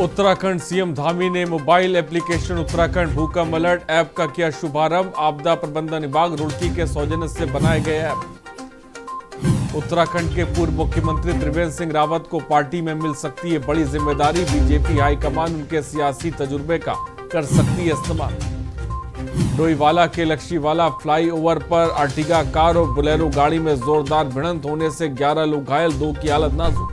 Uttarakhand CM Dhami ने mobile application Uttarakhand भूकंप alert app का किया शुभारंभ। आपदा प्रबंधन विभाग रुड़की के सौजन्य से बनाए गए ऐप। उत्तराखंड के पूर्व मुख्यमंत्री त्रिवेंद्र सिंह रावत को पार्टी में मिल सकती है बड़ी जिम्मेदारी। बीजेपी हाईकमान उनके सियासी तजुर्बे का कर सकती है इस्तेमाल। डोईवाला के लक्ष्मीवाला फ्लाईओवर पर अर्टिगा कार और बोलेरो गाड़ी में जोरदार भिड़ंत होने से 11 लोग घायल, 2 की हालत नाजुक।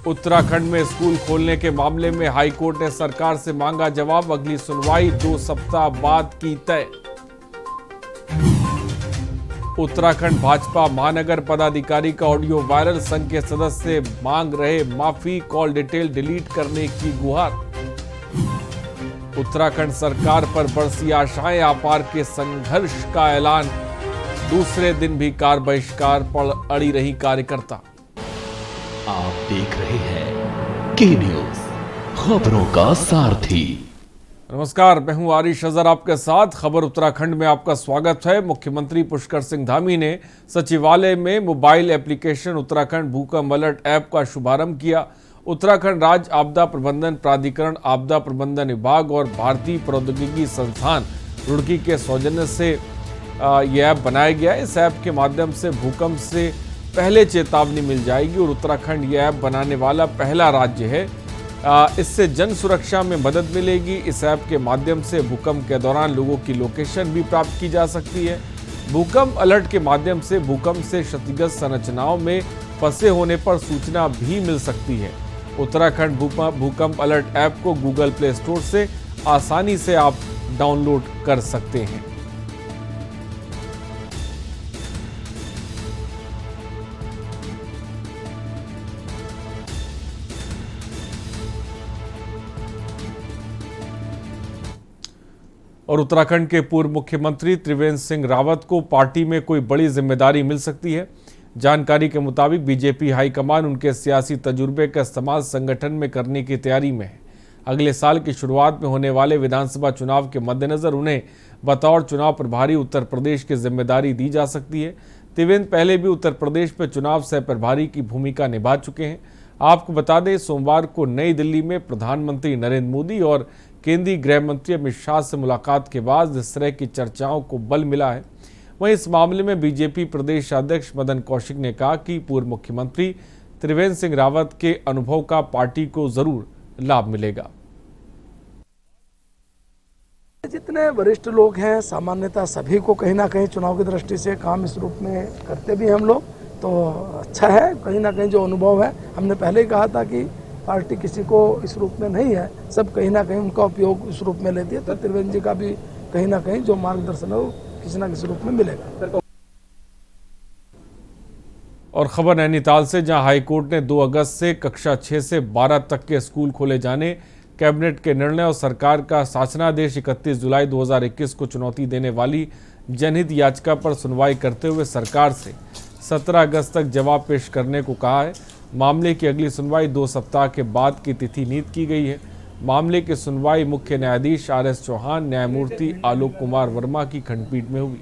उत्तराखंड में स्कूल खोलने के मामले में हाईकोर्ट ने सरकार से मांगा जवाब। अगली सुनवाई 2 सप्ताह बाद की तय। उत्तराखंड भाजपा महानगर पदाधिकारी का ऑडियो वायरल। संघ के सदस्य मांग रहे माफी, कॉल डिटेल डिलीट करने की गुहार। उत्तराखंड सरकार पर बरसी आशाएं, आपार के संघर्ष का ऐलान। दूसरे दिन भी कार बहिष्कार पर अड़ी रही कार्यकर्ता। आप देख रहे हैं के न्यूज, खबरों का सारथी। नमस्कार, मैं हूं आरिश अजहर आपके साथ। खबर उत्तराखंड में आपका स्वागत है। मुख्यमंत्री पुष्कर सिंह धामी ने सचिवालय में मोबाइल एप्लीकेशन उत्तराखंड भूकंप अलर्ट ऐप का शुभारंभ किया। उत्तराखंड राज्य आपदा प्रबंधन प्राधिकरण, आपदा प्रबंधन विभाग और भारतीय प्रौद्योगिकी संस्थान रुड़की के सौजन्य से यह ऐप बनाया गया। इस ऐप के माध्यम से भूकंप से पहले चेतावनी मिल जाएगी और उत्तराखंड ये ऐप बनाने वाला पहला राज्य है। इससे जन सुरक्षा में मदद मिलेगी। इस ऐप के माध्यम से भूकंप के दौरान लोगों की लोकेशन भी प्राप्त की जा सकती है। भूकंप अलर्ट के माध्यम से भूकंप से क्षतिग्रस्त संरचनाओं में फंसे होने पर सूचना भी मिल सकती है। उत्तराखंड भूकंप अलर्ट ऐप को गूगल प्ले स्टोर से आसानी से आप डाउनलोड कर सकते हैं। और उत्तराखंड के पूर्व मुख्यमंत्री त्रिवेंद्र सिंह रावत को पार्टी में कोई बड़ी जिम्मेदारी मिल सकती है। जानकारी के मुताबिक बीजेपी हाईकमान उनके सियासी तजुर्बे का इस्तेमाल संगठन में करने की तैयारी में है। अगले साल की शुरुआत में होने वाले विधानसभा चुनाव के मद्देनजर उन्हें बतौर चुनाव प्रभारी उत्तर प्रदेश की जिम्मेदारी दी जा सकती है। त्रिवेंद्र पहले भी उत्तर प्रदेश में चुनाव सह प्रभारी की भूमिका निभा चुके हैं। आपको बता दें, सोमवार को नई दिल्ली में प्रधानमंत्री नरेंद्र मोदी और केंद्रीय गृह मंत्री अमित शाह से मुलाकात के बाद इस तरह की चर्चाओं को बल मिला है। वहीं इस मामले में बीजेपी प्रदेश अध्यक्ष मदन कौशिक ने कहा कि पूर्व मुख्यमंत्री त्रिवेंद्र सिंह रावत के अनुभव का पार्टी को जरूर लाभ मिलेगा। जितने वरिष्ठ लोग हैं, सामान्यतः सभी को कहीं ना कहीं चुनाव की दृष्टि से काम इस रूप में करते भी हम लोग, तो अच्छा है। कहीं ना कहीं जो अनुभव है, हमने पहले ही कहा था कि पार्टी किसी को इस रूप में नहीं है, सब कहीं ना कहीं उनका उपयोग इस रूप में लेती है। तो त्रिवेंद्र जी का भी कहीं ना कहीं जो मार्गदर्शन है वो किसी ना किसी रूप में मिलेगा। और खबर नैनीताल से, जहां हाईकोर्ट ने 2 अगस्त से कक्षा 6 से 12 तक के स्कूल खोले जाने, कैबिनेट के निर्णय और सरकार का शासनादेश 31 जुलाई 2021 को चुनौती देने वाली जनहित याचिका पर सुनवाई करते हुए सरकार से 17 अगस्त तक जवाब पेश करने को कहा है। मामले की अगली सुनवाई 2 सप्ताह के बाद की तिथि नियत की गई है। मामले की सुनवाई मुख्य न्यायाधीश RS चौहान, न्यायमूर्ति आलोक कुमार वर्मा की खंडपीठ में हुई।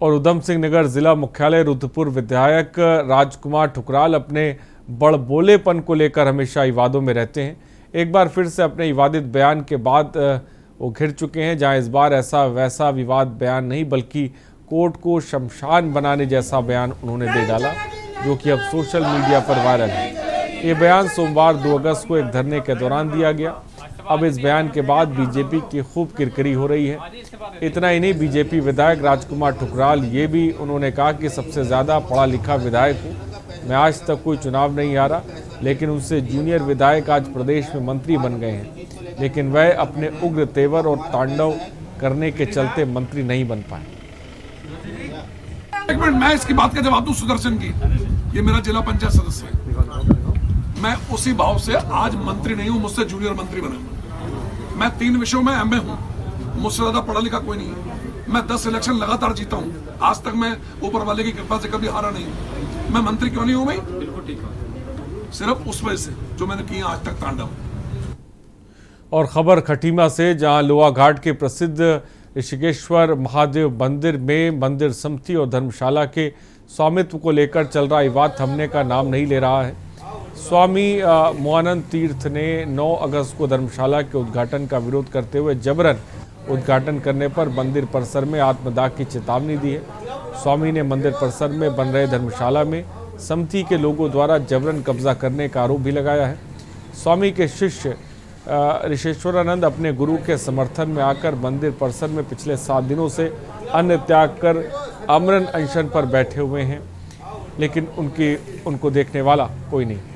और उधम सिंह नगर जिला मुख्यालय रुद्रपुर विधायक राजकुमार ठुकराल अपने बड़बोलेपन को लेकर हमेशा विवादों में रहते हैं। एक बार फिर से अपने विवादित बयान के बाद वो घिर चुके हैं, जहां इस बार ऐसा वैसा विवाद बयान नहीं बल्कि कोर्ट को शमशान बनाने जैसा बयान उन्होंने दे डाला, जो कि अब सोशल मीडिया पर वायरल है। ये बयान सोमवार 2 अगस्त को एक धरने के दौरान दिया गया। अब इस बयान के बाद बीजेपी की खूब किरकिरी हो रही है। इतना ही नहीं, बीजेपी विधायक राजकुमार ठुकराल ये भी उन्होंने कहा कि सबसे ज़्यादा पढ़ा लिखा विधायक हूँ, मैं आज तक कोई चुनाव नहीं हारा, लेकिन उनसे जूनियर विधायक आज प्रदेश में मंत्री बन गए हैं, लेकिन वह अपने उग्र तेवर और तांडव करने के चलते मंत्री नहीं बन पाए। एक मिनट, मैं इसकी बात का जवाब दूं सुदर्शन की। ये मेरा जिला पंचायत सदस्य है। मैं उसी भाव से आज मंत्री नहीं हूं, मुझसे जूनियर मंत्री बना। मैं 3 विषयों में MA हूं, मुझसे ज्यादा पढ़ा लिखा कोई नहीं है। मैं 10 इलेक्शन लगातार जीता हूं, आज तक मैं ऊपर वाले की कृपा से कभी हारा नहीं। मैं मंत्री क्यों नहीं हूं भाई? बिल्कुल ठीक है, सिर्फ उस वजह से जो मैंने किया आज तक तांडव। और खबर खटीमा से, जहां लोहा घाट के प्रसिद्ध ऋषिकेश्वर महादेव मंदिर में मंदिर समिति और धर्मशाला के स्वामित्व को लेकर चल रहा विवाद थमने का नाम नहीं ले रहा है। स्वामी मोहनानंद तीर्थ ने 9 अगस्त को धर्मशाला के उद्घाटन का विरोध करते हुए जबरन उद्घाटन करने पर मंदिर परिसर में आत्मदाह की चेतावनी दी है। स्वामी ने मंदिर परिसर में बन रहे धर्मशाला में समिति के लोगों द्वारा जबरन कब्जा करने का आरोप भी लगाया है। स्वामी के शिष्य ऋषिकेश्वरानंद अपने गुरु के समर्थन में आकर मंदिर परिसर में पिछले 7 दिनों से अन्न त्याग कर आमरण अनशन पर बैठे हुए हैं, लेकिन उनको देखने वाला कोई नहीं है।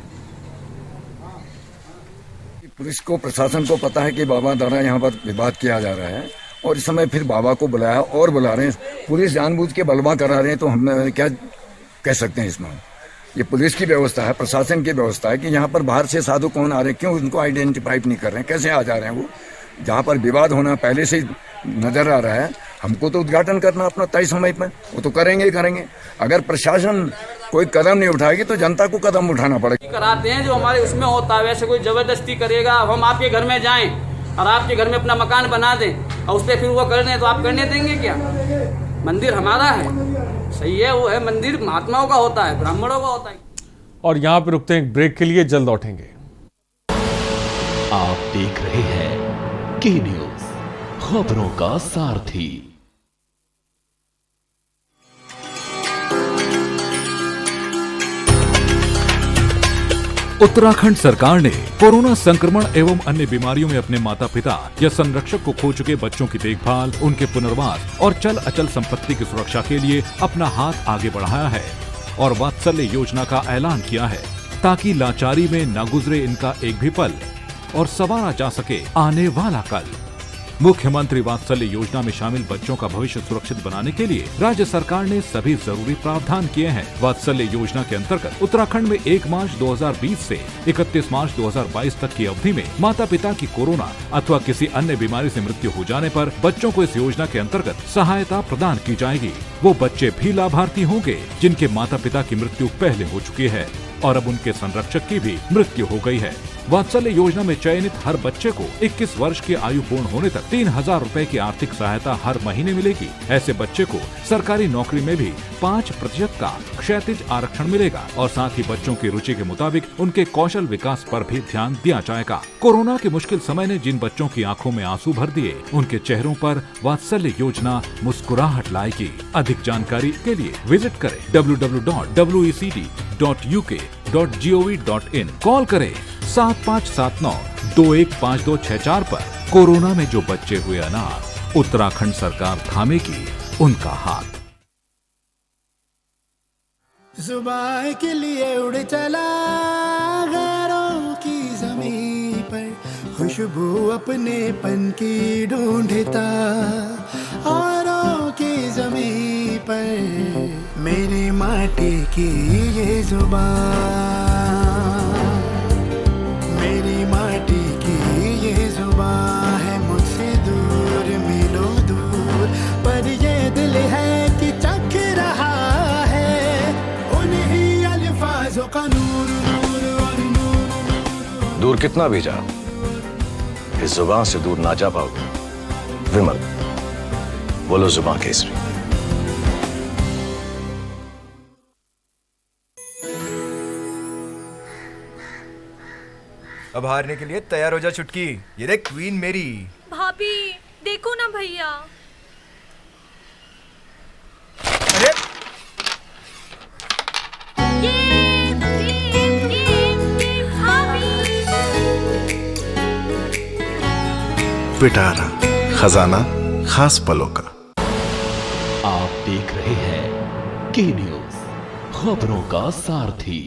पुलिस को, प्रशासन को पता है कि बाबा द्वारा यहाँ पर विवाद किया जा रहा है और इस समय फिर बाबा को बुलाया और बुला रहे हैं। पुलिस जानबूझ के बलवा करा रहे हैं, तो हम क्या कह सकते हैं इसमें? ये पुलिस की व्यवस्था है, प्रशासन की व्यवस्था है कि यहाँ पर बाहर से साधु कौन आ रहे हैं, क्यों उनको आइडेंटिफाई नहीं कर रहे हैं, कैसे आ जा रहे हैं। वो जहाँ पर विवाद होना पहले से नजर आ रहा है, हमको तो उद्घाटन करना अपना तय समय पर, वो तो करेंगे ही करेंगे। अगर प्रशासन कोई कदम नहीं उठाएगी तो जनता को कदम उठाना पड़ेगा। कराते हैं जो हमारे उसमें होता है, वैसे कोई जबरदस्ती करेगा। अब हम आपके घर में जाएं और आपके घर में अपना मकान बना दें और उस पर फिर वो कर दें, तो आप करने देंगे क्या? मंदिर हमारा है, सही है, वो है मंदिर महात्माओं का होता है, ब्राह्मणों का होता है। और यहाँ पे रुकते हैं एक ब्रेक के लिए, जल्द लौटेंगे। आप देख रहे हैं के न्यूज, खबरों का सारथी। उत्तराखंड सरकार ने कोरोना संक्रमण एवं अन्य बीमारियों में अपने माता पिता या संरक्षक को खो चुके बच्चों की देखभाल, उनके पुनर्वास और चल अचल संपत्ति की सुरक्षा के लिए अपना हाथ आगे बढ़ाया है और वात्सल्य योजना का ऐलान किया है, ताकि लाचारी में न गुजरे इनका एक भी पल और संवारा जा सके आने वाला कल। मुख्यमंत्री वात्सल्य योजना में शामिल बच्चों का भविष्य सुरक्षित बनाने के लिए राज्य सरकार ने सभी जरूरी प्रावधान किए हैं। वात्सल्य योजना के अंतर्गत उत्तराखंड में 1 मार्च 2020 से 31 मार्च 2022 तक की अवधि में माता पिता की कोरोना अथवा किसी अन्य बीमारी से मृत्यु हो जाने पर बच्चों को इस योजना के अंतर्गत सहायता प्रदान की जाएगी। वो बच्चे भी लाभार्थी होंगे जिनके माता पिता की मृत्यु पहले हो चुकी है और अब उनके संरक्षक की भी मृत्यु हो गई है। वात्सल्य योजना में चयनित हर बच्चे को 21 वर्ष की आयु पूर्ण होने तक 3000 रुपए की आर्थिक सहायता हर महीने मिलेगी। ऐसे बच्चे को सरकारी नौकरी में भी 5% का क्षैतिज आरक्षण मिलेगा और साथ ही बच्चों की रुचि के मुताबिक उनके कौशल विकास पर भी ध्यान दिया जाएगा। कोरोना के मुश्किल समय ने जिन बच्चों की आंखों में आंसू भर दिए, उनके चेहरों पर वात्सल्य योजना मुस्कुराहट लाएगी। अधिक जानकारी के लिए विजिट करें www.wecd.uk.gov.in। कॉल करें 7579-215264 पर। कोरोना में जो बच्चे हुए अनाथ, उत्तराखंड सरकार थामेगी उनका हाथ। जुबान के लिए उड़ चला गैरों की ज़मीं पर, खुशबू अपने पन की ढूंढता औरों की ज़मीं पर। मेरी माटी की ये जुबान, मेरी माटी की ये जुबान है मुझसे दूर मीलों दूर, पर ये दिल है कि चख रहा है उन्हीं अल्फाजों का नूर नूर और नूर। दूर कितना भी जा, इस जुबान से दूर ना जा पाओगे। विमल, बोलो जुबान केसरी। अब हारने के लिए तैयार हो जा चुटकी। ये देख क्वीन मेरी। भाभी देखो ना भैया। अरे पिटारा खजाना खास पलों का। आप देख रहे हैं के न्यूज, खबरों का सारथी।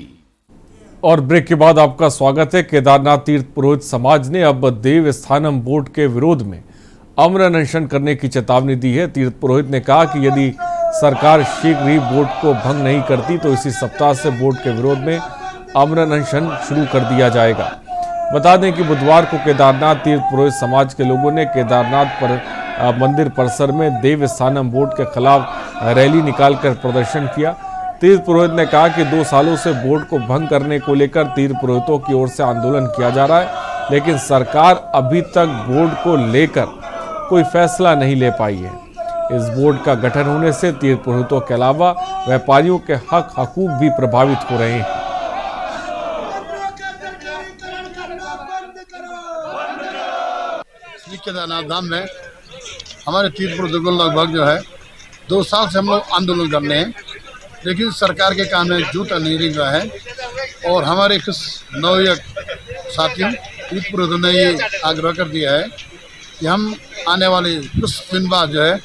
और ब्रेक के बाद आपका स्वागत है। केदारनाथ तीर्थ पुरोहित समाज ने अब देव स्थानम बोर्ड के विरोध में आमरण अनशन करने की चेतावनी दी है। तीर्थ पुरोहित ने कहा कि यदि सरकार शीघ्र ही बोर्ड को भंग नहीं करती तो इसी सप्ताह से बोर्ड के विरोध में आमरण अनशन शुरू कर दिया जाएगा। बता दें कि बुधवार को केदारनाथ तीर्थ पुरोहित समाज के लोगों ने केदारनाथ मंदिर परिसर में देव स्थानम बोर्ड के खिलाफ रैली निकालकर प्रदर्शन किया। तीर्थ पुरोहित ने कहा कि 2 सालों से बोर्ड को भंग करने को लेकर तीर्थ पुरोहितों की ओर से आंदोलन किया जा रहा है, लेकिन सरकार अभी तक बोर्ड को लेकर कोई फैसला नहीं ले पाई है। इस बोर्ड का गठन होने से तीर्थ पुरोहितों के अलावा व्यापारियों के हक हकूक भी प्रभावित हो रहे हैं। श्री केदारनाथ धाम में हमारे तीर्थ पुरोहितों को लगभग जो है 2 साल से हम लोग आंदोलन कर रहे हैं, लेकिन सरकार के काम में जूता नहीं दिख रहा है। और हमारे कुछ नवयुवक साथियों तीर्थ पुरोहितों ने ये आग्रह कर दिया है कि हम आने वाले कुछ दिन बाद जो है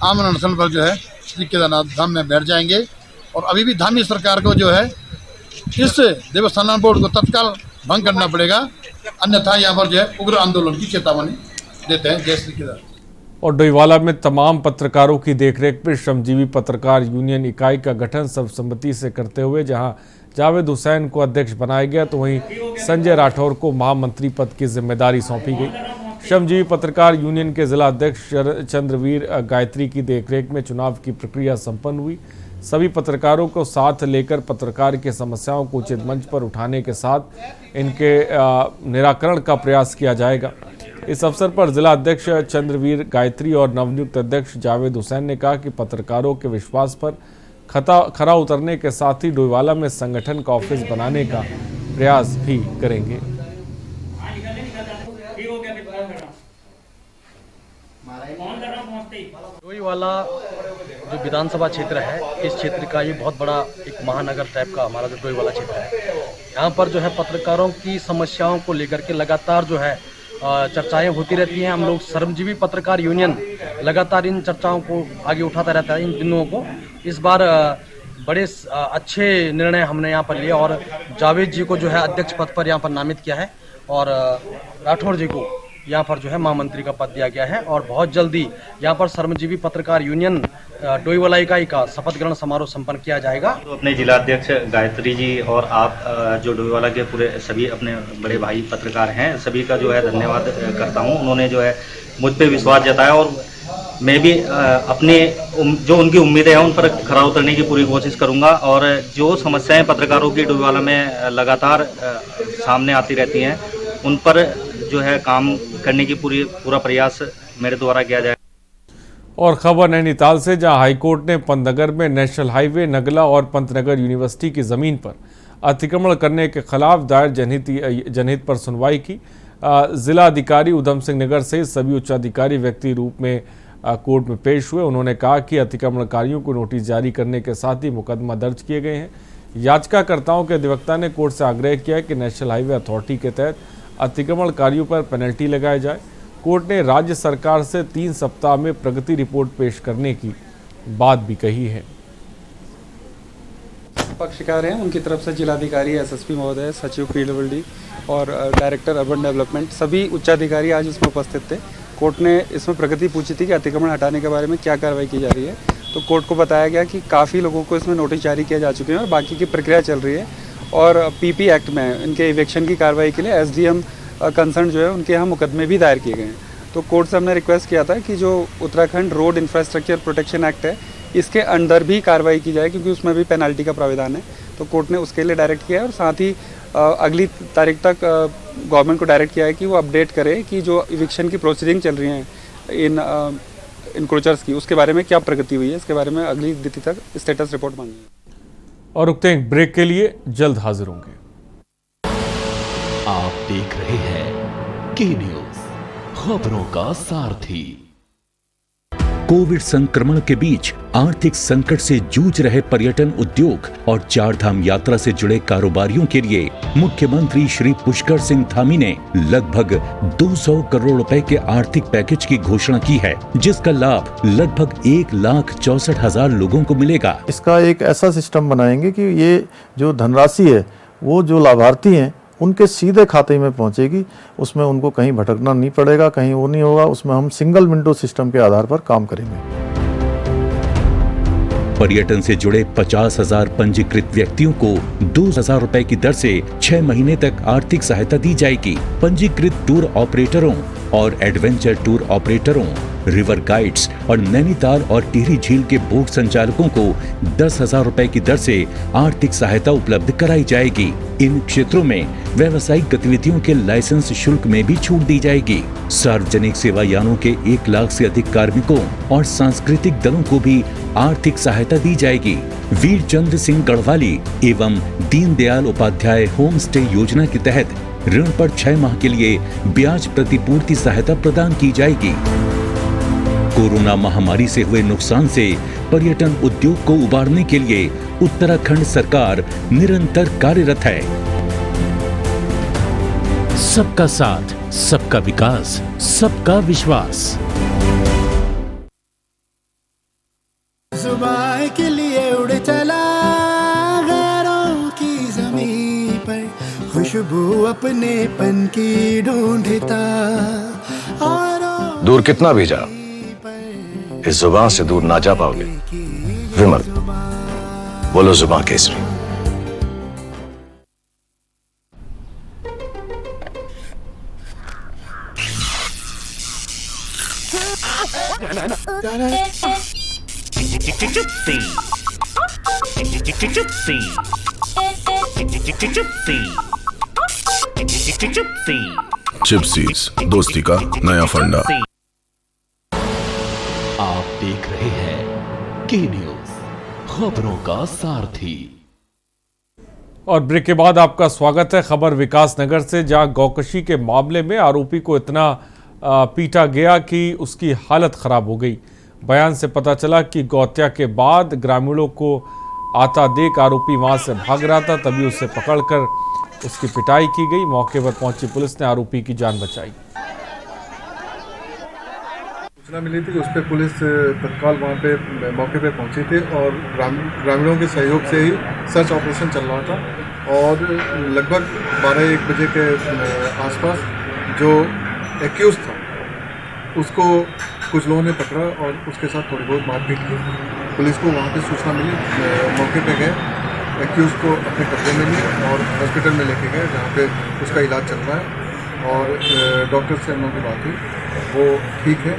आमरण अनशन पर जो है श्री केदारनाथ धाम में बैठ जाएंगे। और अभी भी धामी सरकार को जो है इस देवस्थान बोर्ड को तत्काल भंग करना पड़ेगा, अन्यथा यहाँ पर जो है उग्र आंदोलन की चेतावनी देते हैं। जय श्री केदार। और डोईवाला में तमाम पत्रकारों की देखरेख में श्रमजीवी पत्रकार यूनियन इकाई का गठन सर्वसम्मति से करते हुए जहां जावेद हुसैन को अध्यक्ष बनाया गया, तो वहीं संजय राठौर को महामंत्री पद की जिम्मेदारी सौंपी गई। श्रमजीवी पत्रकार यूनियन के जिला अध्यक्ष चंद्रवीर गायत्री की देखरेख में चुनाव की प्रक्रिया संपन्न हुई। सभी पत्रकारों को साथ लेकर पत्रकार की समस्याओं को उचित मंच पर उठाने के साथ इनके निराकरण का प्रयास किया जाएगा। इस अवसर पर जिला अध्यक्ष चंद्रवीर गायत्री और नवनियुक्त अध्यक्ष जावेद हुसैन ने कहा कि पत्रकारों के विश्वास पर खरा उतरने के साथ ही डोईवाला में संगठन का ऑफिस बनाने का प्रयास भी करेंगे। डोईवाला जो विधानसभा क्षेत्र है, इस क्षेत्र का ये बहुत बड़ा एक महानगर टाइप का हमारा जो डोईवाला क्षेत्र है, यहाँ पर जो है पत्रकारों की समस्याओं को लेकर के लगातार जो है चर्चाएं होती रहती हैं। हम लोग श्रमजीवी पत्रकार यूनियन लगातार इन चर्चाओं को आगे उठाता रहता है। इन दिनों को इस बार बड़े अच्छे निर्णय हमने यहाँ पर लिए और जावेद जी को जो है अध्यक्ष पद पर यहाँ पर नामित किया है और राठौर जी को यहाँ पर जो है महामंत्री का पद दिया गया है। और बहुत जल्दी यहाँ पर श्रमजीवी पत्रकार यूनियन डोईवाला इकाई का शपथ ग्रहण समारोह संपन्न किया जाएगा। तो अपने जिला अध्यक्ष गायत्री जी और आप जो डोईवाला के पूरे सभी अपने बड़े भाई पत्रकार हैं, सभी का जो है धन्यवाद करता हूँ। उन्होंने जो है मुझ पर विश्वास जताया और मैं भी अपने जो उनकी उम्मीदें हैं उन पर खरा उतरने की पूरी कोशिश करूंगा। और जो समस्याएं पत्रकारों की डोईवाला में लगातार सामने आती रहती हैं, उन पर जो है काम करने की पूरा प्रयास मेरे द्वारा किया जाए। और खबर नैनीताल से, जहां हाईकोर्ट ने पंतनगर में नेशनल हाईवे नगला और पंतनगर यूनिवर्सिटी की जमीन पर अतिक्रमण करने के खिलाफ दायर जनहित पर सुनवाई की। जिला अधिकारी उधम सिंह नगर से सभी उच्चाधिकारी व्यक्ति रूप में कोर्ट में पेश हुए। उन्होंने कहा कि अतिक्रमणकारियों को नोटिस जारी करने के साथ ही मुकदमा दर्ज किए गए हैं। याचिकाकर्ताओं के अधिवक्ता ने कोर्ट से आग्रह किया कि नेशनल हाईवे अथॉरिटी के तहत अतिक्रमणकारियों पर पेनल्टी लगाई जाए। कोर्ट ने राज्य सरकार से 3 सप्ताह में प्रगति रिपोर्ट पेश करने की बात भी कही है। पक्षकार हैं, उनकी तरफ से जिलाधिकारी, एसएसपी महोदय, सचिव पीडब्ल्यूडी और डायरेक्टर अर्बन डेवलपमेंट सभी उच्चाधिकारी आज इसमें उपस्थित थे। कोर्ट ने इसमें प्रगति पूछी थी कि अतिक्रमण हटाने के बारे में क्या कार्रवाई की जा रही है, तो कोर्ट को बताया गया कि काफ़ी लोगों को इसमें नोटिस जारी किए जा चुके हैं और बाकी की प्रक्रिया चल रही है। और पीपी एक्ट में इनके इवेक्शन की कार्रवाई के लिए एसडीएम कंसर्न जो है उनके यहाँ मुकदमे भी दायर किए गए हैं। तो कोर्ट से हमने रिक्वेस्ट किया था कि जो Uttarakhand road infrastructure protection act है, इसके अंडर भी कार्रवाई की जाए, क्योंकि उसमें भी पेनल्टी का प्रावधान है। तो कोर्ट ने उसके लिए डायरेक्ट किया है और साथ ही अगली तारीख तक गवर्नमेंट को डायरेक्ट किया है कि वो अपडेट करे कि जो इविक्शन की प्रोसीडिंग चल रही हैं इन इंक्रोचर्स की, उसके बारे में क्या प्रगति हुई है, इसके बारे में अगली तिथि तक स्टेटस रिपोर्ट मांगी है। और रुकते हैं ब्रेक के लिए, जल्द हाजिर होंगे। आप देख रहे हैं के न्यूज, खबरों का सारथी। कोविड संक्रमण के बीच आर्थिक संकट से जूझ रहे पर्यटन उद्योग और 4 धाम यात्रा से जुड़े कारोबारियों के लिए मुख्यमंत्री श्री पुष्कर सिंह धामी ने लगभग 200 करोड़ रुपए के आर्थिक पैकेज की घोषणा की है, जिसका लाभ लगभग 1,64,000 लोगों को मिलेगा। इसका एक ऐसा सिस्टम बनाएंगे कि ये जो धनराशि है वो जो लाभार्थी हैं उनके सीधे खाते में पहुंचेगी, उसमें उनको कहीं भटकना नहीं पड़ेगा, कहीं वो नहीं होगा। उसमें हम सिंगल विंडो सिस्टम के आधार पर काम करेंगे। पर्यटन से जुड़े 50,000 पंजीकृत व्यक्तियों को 2,000 रुपए की दर से 6 महीने तक आर्थिक सहायता दी जाएगी। पंजीकृत टूर ऑपरेटरों और एडवेंचर टूर ऑपरेटरों रिवर गाइड्स और नैनीताल और टिहरी झील के बोट संचालकों को 10,000 रुपए की दर से आर्थिक सहायता उपलब्ध कराई जाएगी। इन क्षेत्रों में व्यावसायिक गतिविधियों के लाइसेंस शुल्क में भी छूट दी जाएगी। सार्वजनिक सेवा यानों के 1 लाख से अधिक कार्मिकों और सांस्कृतिक दलों को भी आर्थिक सहायता दी जाएगी। वीर चंद्र सिंह गढ़वाली एवं दीनदयाल उपाध्याय होम स्टे योजना के तहत ऋण पर 6 माह के लिए ब्याज प्रतिपूर्ति सहायता प्रदान की जाएगी। कोरोना महामारी से हुए नुकसान से पर्यटन उद्योग को उबारने के लिए उत्तराखंड सरकार निरंतर कार्यरत है। सबका साथ, सबका विकास, सबका विश्वास। जुबान के लिए उड़ चला गैरों की ज़मीं पर, खुशबू अपने पन की ढूंढता और दूर कितना भी जा, इस जुबान से दूर ना जा पाओगे। विमल, बोलो जुबान केसरी। चिप्सीज, दोस्ती का नया फंडा। आप देख रहे हैं के न्यूज, खबरों का सारथी। और ब्रेक के बाद आपका स्वागत है। खबर विकासनगर से, जहां गौकशी के मामले में आरोपी को इतना पीटा गया कि उसकी हालत खराब हो गई। बयान से पता चला कि गौहत्या के बाद ग्रामीणों को आता देख आरोपी वहां से भाग रहा था, तभी उसे पकड़कर उसकी पिटाई की गई। मौके पर पहुंची पुलिस ने आरोपी की जान बचाई। सूचना मिली थी कि उस पर पुलिस तत्काल वहाँ पे मौके पे पहुंची थी और ग्रामीणों के सहयोग से ही सर्च ऑपरेशन चल रहा था। और लगभग 12-1 बजे के आसपास जो एक्यूज था उसको कुछ लोगों ने पकड़ा और उसके साथ थोड़ी बहुत मारपीट की। पुलिस को वहाँ पे सूचना मिली, मौके पे गए, एक्यूज को अपने कब्जे में लिए और हॉस्पिटल में लेके गए, जहाँ पे उसका इलाज चल रहा है। और डॉक्टर से हम लोगों की बात हुई, वो ठीक है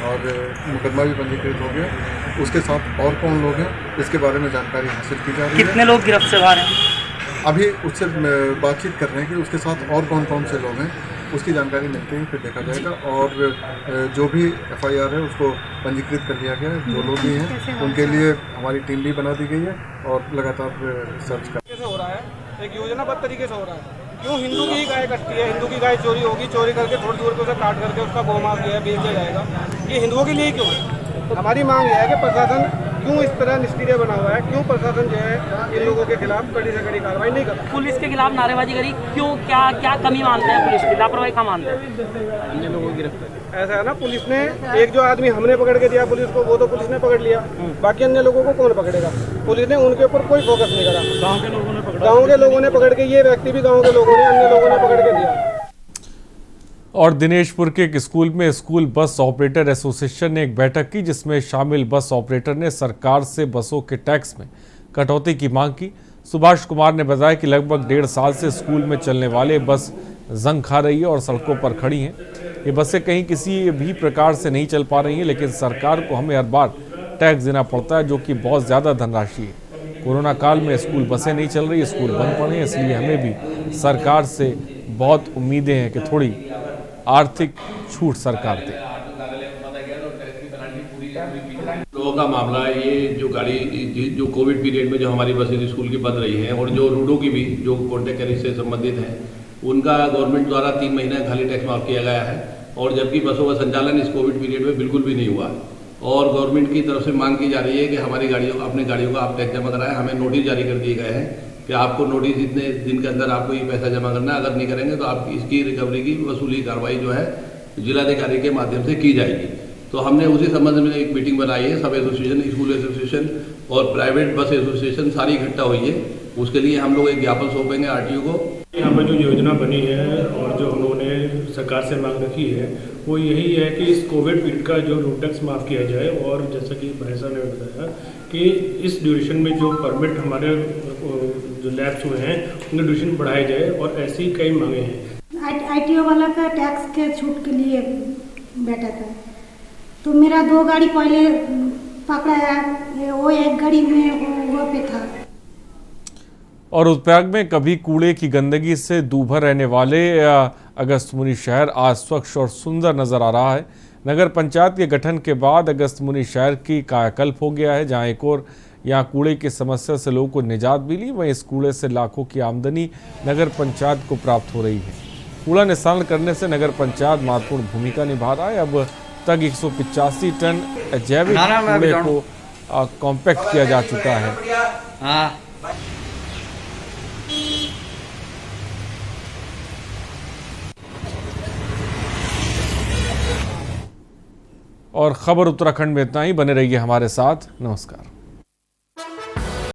और मुकदमा भी पंजीकृत हो गया। उसके साथ और कौन लोग हैं इसके बारे में जानकारी हासिल की जा रही है। कितने लोग गिरफ्त से बाहर हैं? अभी उससे बातचीत कर रहे हैं कि उसके साथ और कौन कौन से लोग हैं, उसकी जानकारी मिलते ही फिर देखा जाएगा। और जो भी FIR है उसको पंजीकृत कर लिया गया है। जो लोग भी हैं उनके लिए हमारी टीम भी बना दी गई है और लगातार सर्च कर हो रहा है। एक योजनाबद्ध तरीके से हो रहा है। क्यों हिंदू की ही गाय कटती है, हिंदू की गाय चोरी होगी, चोरी करके थोड़ी दूर पे उसे काट करके उसका गोमांस जो है बेच दिया जाएगा। ये हिंदुओं के लिए क्यों है? हमारी मांग यह है कि प्रशासन क्यों इस तरह निष्क्रिय बना हुआ है, क्यों प्रशासन जो है इन लोगों के खिलाफ कड़ी से कड़ी कार्रवाई नहीं करता। पुलिस के खिलाफ नारेबाजी करी क्यों? क्या कमी मानते हैं पुलिस की? लापरवाही का मानते हैं? अन्य लोगों की गिरफ्तारी ऐसा है ना, पुलिस ने एक जो आदमी हमने पकड़ के दिया पुलिस को, वो तो पुलिस ने पकड़ लिया, बाकी अन्य लोगों को कौन पकड़ेगा? पुलिस ने उनके ऊपर कोई फोकस नहीं करा। गाँव के लोगों ने पकड़ के, ये व्यक्ति भी गाँव के लोगों ने, अन्य लोगों ने पकड़ के दिया। और दिनेशपुर के एक स्कूल में स्कूल बस ऑपरेटर एसोसिएशन ने एक बैठक की, जिसमें शामिल बस ऑपरेटर ने सरकार से बसों के टैक्स में कटौती की मांग की। सुभाष कुमार ने बताया कि लगभग 1.5 साल से स्कूल में चलने वाले बस जंग खा रही है और सड़कों पर खड़ी हैं। ये बसें कहीं किसी भी प्रकार से नहीं चल पा रही हैं, लेकिन सरकार को हमें हर बार टैक्स देना पड़ता है, जो कि बहुत ज़्यादा धनराशि है। कोरोना काल में स्कूल बसें नहीं चल रही, स्कूल बंद पड़े हैं, इसलिए हमें भी सरकार से बहुत उम्मीदें हैं कि थोड़ी आर्थिक छूट सरकार दे। लोगों का मामला है ये, जो गाड़ी जो कोविड पीरियड में जो हमारी बसें स्कूल की बंद रही हैं और जो रूटों की भी जो कॉन्ट्रैक्ट कैरिज से संबंधित हैं, उनका गवर्नमेंट द्वारा 3 महीने खाली टैक्स माफ किया गया है। और जबकि बसों का संचालन इस कोविड पीरियड में बिल्कुल भी नहीं हुआ और गवर्नमेंट की तरफ से मांग की जा रही है कि हमारी गाड़ियों अपने गाड़ियों का आप टैक्स जमा कराएं। हमें नोटिस जारी कर दिए गए हैं कि आपको नोटिस इतने दिन के अंदर आपको ये पैसा जमा करना है, अगर नहीं करेंगे तो आप इसकी रिकवरी की वसूली कार्रवाई जो है जिलाधिकारी के माध्यम से की जाएगी। तो हमने उसी संबंध में एक मीटिंग बनाई है। सब एसोसिएशन, स्कूल एसोसिएशन और प्राइवेट बस एसोसिएशन सारी इकट्ठा हुई है। उसके लिए हम लोग एक ज्ञापन सौंपेंगे RTO को। यहाँ पर जो योजना बनी है और जो उन्होंने सरकार से मांग रखी है वो यही है कि इस कोविड पीरियड का जो रोड टैक्स माफ़ किया जाए और जैसा कि भाई साहब ने बताया कि इस ड्यूरेशन में जो परमिट हमारे जो लैब्स हुए हैं उनका ड्यूरेशन बढ़ाया जाए और ऐसी कई मांगे हैं। ITO वाला का टैक्स के छूट के लिए बैठा था, तो मेरा 2 गाड़ी पहले पकड़ा है, वो एक गाड़ी में वो पे था। और रुद्रप्रयाग में कभी कूड़े की गंदगी से दूभर रहने वाले अगस्त्यमुनि शहर आज स्वच्छ और सुंदर नजर आ रहा है। नगर पंचायत के गठन के बाद अगस्त्यमुनि शहर की कायाकल्प हो गया है, जहां एक और यहाँ कूड़े की समस्या से लोगों को निजात मिली, वहीं इस कूड़े से लाखों की आमदनी नगर पंचायत को प्राप्त हो रही है। कूड़ा निस्तारण करने से नगर पंचायत महत्वपूर्ण भूमिका निभा रहा है। अब तक 185 टन जैविक कूड़े को कॉम्पैक्ट किया जा चुका है। और खबर उत्तराखंड में इतना ही। बने रहिए हमारे साथ। नमस्कार।